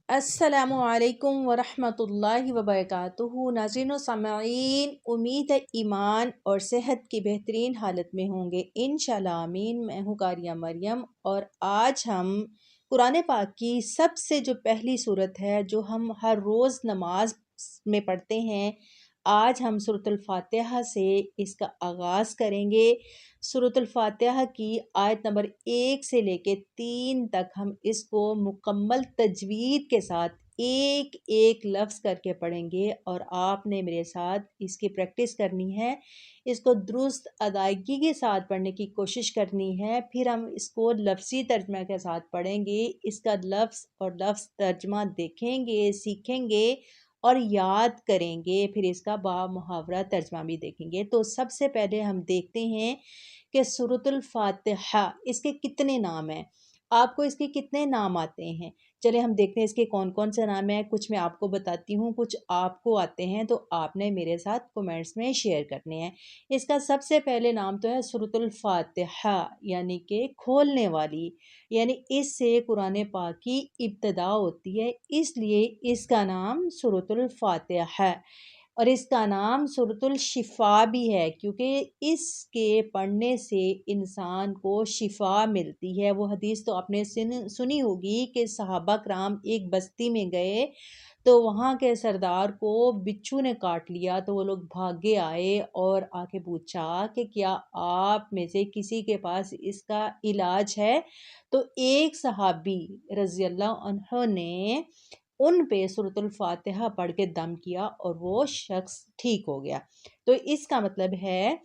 السلام علیکم ورحمۃ اللہ وبرکاتہ۔ ناظرین و سامعین، امید ہے ایمان اور صحت کی بہترین حالت میں ہوں گے انشاءاللہ آمین۔ میں ہوں قاریہ مریم اور آج ہم قرآن پاک کی سب سے جو پہلی صورت ہے جو ہم ہر روز نماز میں پڑھتے ہیں، آج ہم سورۃ الفاتحہ سے اس کا آغاز کریں گے۔ سورۃ الفاتحہ کی آیت نمبر 1 سے لے کے 3 تک ہم اس کو مکمل تجوید کے ساتھ ایک ایک لفظ کر کے پڑھیں گے، اور آپ نے میرے ساتھ اس کی پریکٹس کرنی ہے، اس کو درست ادائیگی کے ساتھ پڑھنے کی کوشش کرنی ہے۔ پھر ہم اس کو لفظی ترجمہ کے ساتھ پڑھیں گے، اس کا لفظ اور لفظ ترجمہ دیکھیں گے، سیکھیں گے اور یاد کریں گے، پھر اس کا با محاورہ ترجمہ بھی دیکھیں گے۔ تو سب سے پہلے ہم دیکھتے ہیں کہ سورۃ الفاتحہ اس کے کتنے نام ہیں، آپ کو اس کے کتنے نام آتے ہیں۔ چلے ہم دیکھتے ہیں اس کے کون کون سے نام ہیں، کچھ میں آپ کو بتاتی ہوں، کچھ آپ کو آتے ہیں تو آپ نے میرے ساتھ کومنٹس میں شیئر کرنے ہیں۔ اس کا سب سے پہلے نام تو ہے سورۃ الفاتحہ، یعنی کہ کھولنے والی، یعنی اس سے قرآن پاک کی ابتدا ہوتی ہے، اس لیے اس کا نام سورۃ الفاتحہ ہے۔ اور اس کا نام سورۃ الشفا بھی ہے، کیونکہ اس کے پڑھنے سے انسان کو شفا ملتی ہے۔ وہ حدیث تو آپ نے سنی ہوگی کہ صحابہ کرام ایک بستی میں گئے تو وہاں کے سردار کو بچھو نے کاٹ لیا، تو وہ لوگ بھاگے آئے اور آ کے پوچھا کہ کیا آپ میں سے کسی کے پاس اس کا علاج ہے؟ تو ایک صحابی رضی اللہ عنہ نے ان پہ سورۃ الفاتحہ پڑھ کے دم کیا اور وہ شخص ٹھیک ہو گیا۔ تو اس کا مطلب ہے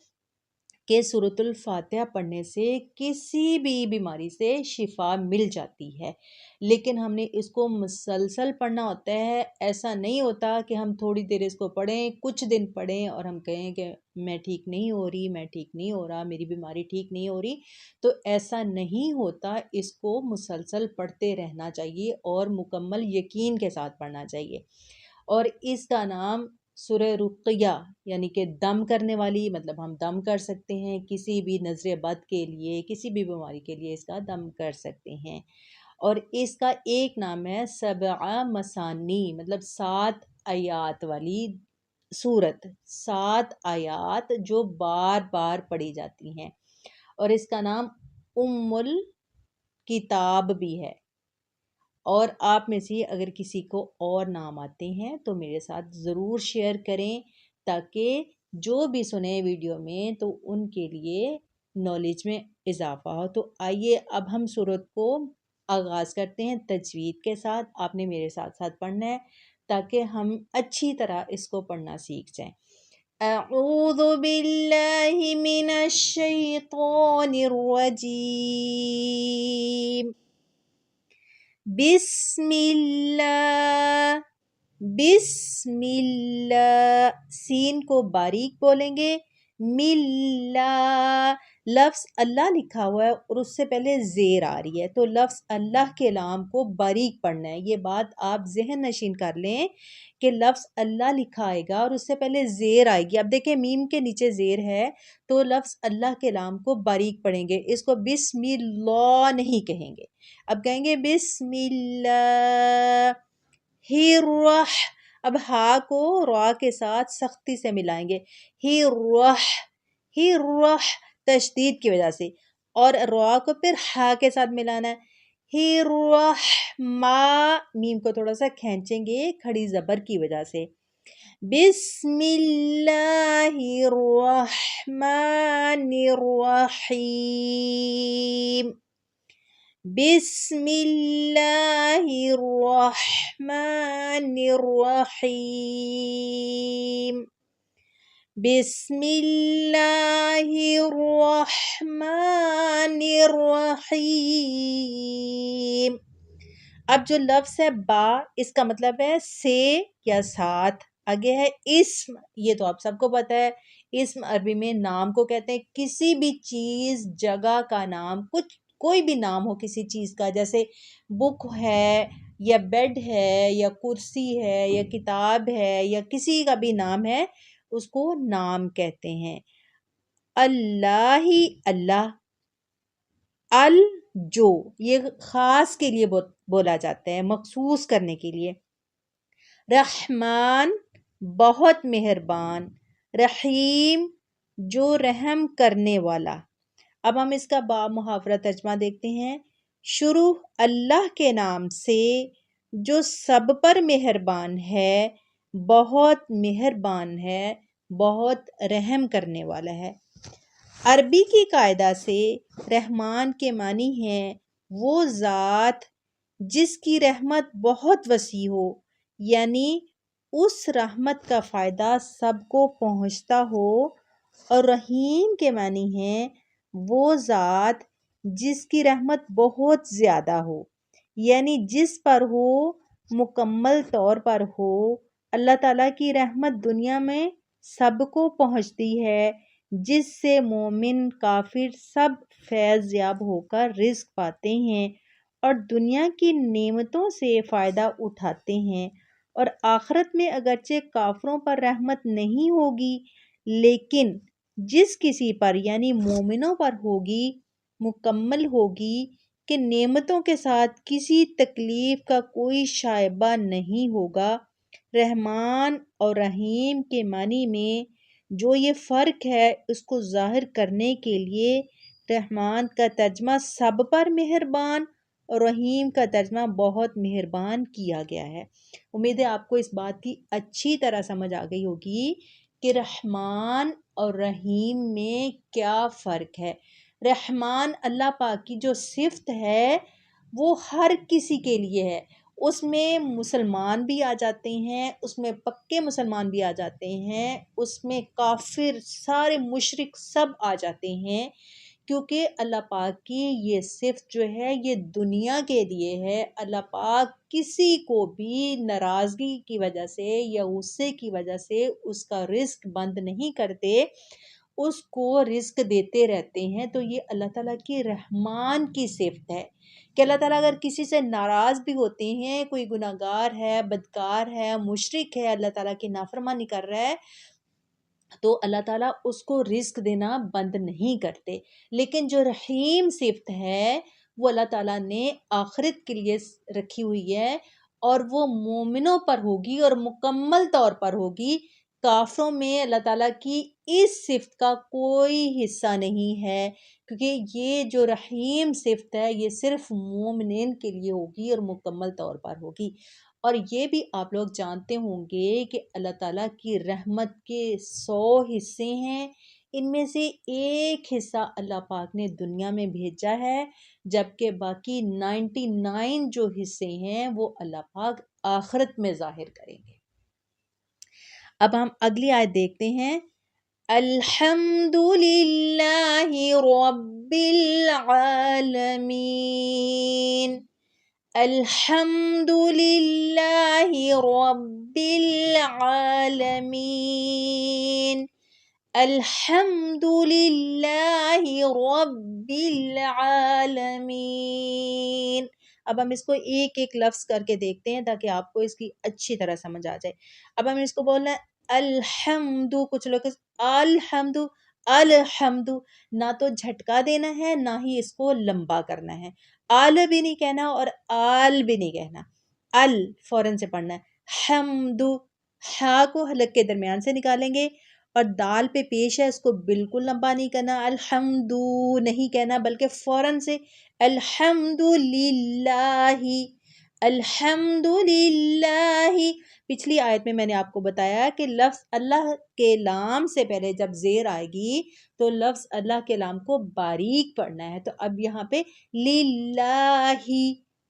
کہ سورۃ الفاتحہ پڑھنے سے کسی بھی بیماری سے شفا مل جاتی ہے، لیکن ہم نے اس کو مسلسل پڑھنا ہوتا ہے۔ ایسا نہیں ہوتا کہ ہم تھوڑی دیر اس کو پڑھیں، کچھ دن پڑھیں اور ہم کہیں کہ میں ٹھیک نہیں ہو رہی، میں ٹھیک نہیں ہو رہا، میری بیماری ٹھیک نہیں ہو رہی۔ تو ایسا نہیں ہوتا، اس کو مسلسل پڑھتے رہنا چاہیے اور مکمل یقین کے ساتھ پڑھنا چاہیے۔ اور اس کا نام سورہ رقیہ، یعنی کہ دم کرنے والی، مطلب ہم دم کر سکتے ہیں کسی بھی نظر بد کے لیے، کسی بھی بیماری کے لیے اس کا دم کر سکتے ہیں۔ اور اس کا ایک نام ہے سبع مثانی، مطلب 7 آیات والی سورت، 7 آیات جو بار بار پڑھی جاتی ہیں۔ اور اس کا نام ام الکتاب بھی ہے۔ اور آپ میں سے اگر کسی کو اور نام آتے ہیں تو میرے ساتھ ضرور شیئر کریں، تاکہ جو بھی سنیں ویڈیو میں تو ان کے لیے نالج میں اضافہ ہو۔ تو آئیے اب ہم سورت کو آغاز کرتے ہیں تجوید کے ساتھ۔ آپ نے میرے ساتھ ساتھ پڑھنا ہے تاکہ ہم اچھی طرح اس کو پڑھنا سیکھ جائیں۔ اعوذ باللہ من الشیطان الرجیم، بسم اللہ، بسم اللہ، سین کو باریک بولیں گے، ملا، لفظ اللہ لکھا ہوا ہے اور اس سے پہلے زیر آ رہی ہے، تو لفظ اللہ کے لام کو باریک پڑھنا ہے۔ یہ بات آپ ذہن نشین کر لیں کہ لفظ اللہ لکھا آئے گا اور اس سے پہلے زیر آئے گی۔ اب دیکھیں میم کے نیچے زیر ہے تو لفظ اللہ کے لام کو باریک پڑھیں گے، اس کو بسم اللہ نہیں کہیں گے۔ اب کہیں گے بسم اللہ ہی اب ہا کو را کے ساتھ سختی سے ملائیں گے، ہی تشدید کی وجہ سے، اور را کو پھر ہا کے ساتھ ملانا ہے، ہی میم کو تھوڑا سا کھینچیں گے کھڑی زبر کی وجہ سے۔ بسم اللہ الرحمن الرحیم، بسم اللہ الرحمن الرحیم، بسم اللہ الرحمن الرحیم۔ اب جو لفظ ہے با، اس کا مطلب ہے سے یا ساتھ۔ آگے ہے اسم، یہ تو آپ سب کو پتہ ہے، اسم عربی میں نام کو کہتے ہیں، کسی بھی چیز جگہ کا نام، کوئی بھی نام ہو کسی چیز کا، جیسے بک ہے یا بیڈ ہے یا کرسی ہے یا کتاب ہے یا کسی کا بھی نام ہے، اس کو نام کہتے ہیں۔ اللہ ہی اللہ، ال جو یہ خاص کے لیے بولا جاتا ہے، مخصوص کرنے کے لیے. رحمان بہت مہربان، رحیم جو رحم کرنے والا. اب ہم اس کا با محاورہ ترجمہ دیکھتے ہیں. شروع اللہ کے نام سے جو سب پر مہربان ہے، بہت مہربان ہے، بہت رحم کرنے والا ہے. عربی کی قاعدہ سے رحمان کے معنی ہیں وہ ذات جس کی رحمت بہت وسیع ہو، یعنی اس رحمت کا فائدہ سب کو پہنچتا ہو. اور رحیم کے معنی ہیں وہ ذات جس کی رحمت بہت زیادہ ہو، یعنی جس پر ہو، مکمل طور پر ہو. اللہ تعالیٰ کی رحمت دنیا میں سب کو پہنچتی ہے، جس سے مومن کافر سب فیض یاب ہو کر رزق پاتے ہیں اور دنیا کی نعمتوں سے فائدہ اٹھاتے ہیں. اور آخرت میں اگرچہ کافروں پر رحمت نہیں ہوگی، لیکن جس کسی پر یعنی مومنوں پر ہوگی، مکمل ہوگی کہ نعمتوں کے ساتھ کسی تکلیف کا کوئی شائبہ نہیں ہوگا. رحمان اور رحیم کے معنی میں جو یہ فرق ہے اس کو ظاہر کرنے کے لیے رحمان کا ترجمہ سب پر مہربان اور رحیم کا ترجمہ بہت مہربان کیا گیا ہے. امید ہے آپ کو اس بات کی اچھی طرح سمجھ آ گئی ہوگی کہ رحمان اور رحیم میں کیا فرق ہے. رحمان اللہ پاک کی جو صفت ہے وہ ہر کسی کے لیے ہے. اس میں مسلمان بھی آ جاتے ہیں، اس میں پکے مسلمان بھی آ جاتے ہیں، اس میں کافر سارے مشرک سب آ جاتے ہیں، کیونکہ اللہ پاک کی یہ صفت جو ہے یہ دنیا کے لیے ہے. اللہ پاک کسی کو بھی ناراضگی کی وجہ سے یا غصے کی وجہ سے اس کا رزق بند نہیں کرتے، اس کو رزق دیتے رہتے ہیں. تو یہ اللہ تعالیٰ کی رحمان کی صفت ہے کہ اللہ تعالیٰ اگر کسی سے ناراض بھی ہوتے ہیں، کوئی گناہ گار ہے، بدکار ہے، مشرک ہے، اللہ تعالیٰ کی نافرمانی کر رہا ہے، تو اللہ تعالیٰ اس کو رزق دینا بند نہیں کرتے. لیکن جو رحیم صفت ہے وہ اللہ تعالیٰ نے آخرت کے لیے رکھی ہوئی ہے اور وہ مومنوں پر ہوگی اور مکمل طور پر ہوگی. کافروں میں اللہ تعالیٰ کی اس صفت کا کوئی حصہ نہیں ہے، کیونکہ یہ جو رحیم صفت ہے یہ صرف مومنین کے لیے ہوگی اور مکمل طور پر ہوگی. اور یہ بھی آپ لوگ جانتے ہوں گے کہ اللہ تعالیٰ کی رحمت کے 100 حصے ہیں، ان میں سے ایک حصہ اللہ پاک نے دنیا میں بھیجا ہے، جبکہ باقی 99 جو حصے ہیں وہ اللہ پاک آخرت میں ظاہر کریں گے. اب ہم اگلی آیت دیکھتے ہیں. الحمد للہ رب العالمین. الحمد للہ رب العالمین. الحمد للہ رب العالمین. اب ہم اس کو ایک ایک لفظ کر کے دیکھتے ہیں تاکہ آپ کو اس کی اچھی طرح سمجھ آ جائے. اب ہم اس کو بولنا ہے الحمد. کچھ لوگ الحمد الحمد، نہ تو جھٹکا دینا ہے نہ ہی اس کو لمبا کرنا ہے. آل بھی نہیں کہنا اور آل بھی نہیں کہنا، ال فوراً سے پڑھنا ہے. حمد، ہا کو حلق کے درمیان سے نکالیں گے اور دال پہ پیش ہے، اس کو بالکل لمبا نہیں کرنا. الحمد نہیں کہنا بلکہ فوراً سے الحمد للہ. الحمد للہ. پچھلی آیت میں نے آپ کو بتایا کہ لفظ اللہ کے لام سے پہلے جب زیر آئے گی تو لفظ اللہ کے لام کو باریک پڑھنا ہے. تو اب یہاں پہ للہ،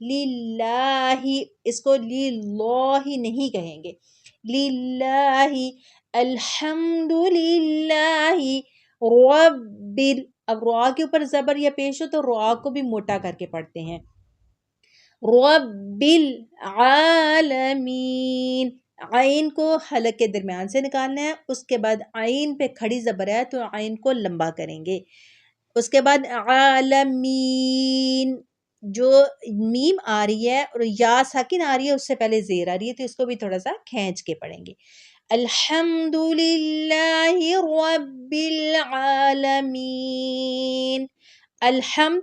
للہ، اس کو للہ نہیں کہیں گے، للہ. الحمد للہ رب. اب را کے اوپر زبر یا پیش ہو تو را کو بھی موٹا کر کے پڑھتے ہیں. رب العالمین. عین کو حلق کے درمیان سے نکالنا ہے، اس کے بعد عین پہ کھڑی زبر ہے تو عین کو لمبا کریں گے. اس کے بعد عالمین، جو میم آ رہی ہے اور یا ساکن آ رہی ہے اس سے پہلے زیر آ رہی ہے تو اس کو بھی تھوڑا سا کھینچ کے پڑھیں گے. الحمد للہ رب العالمین. الحمد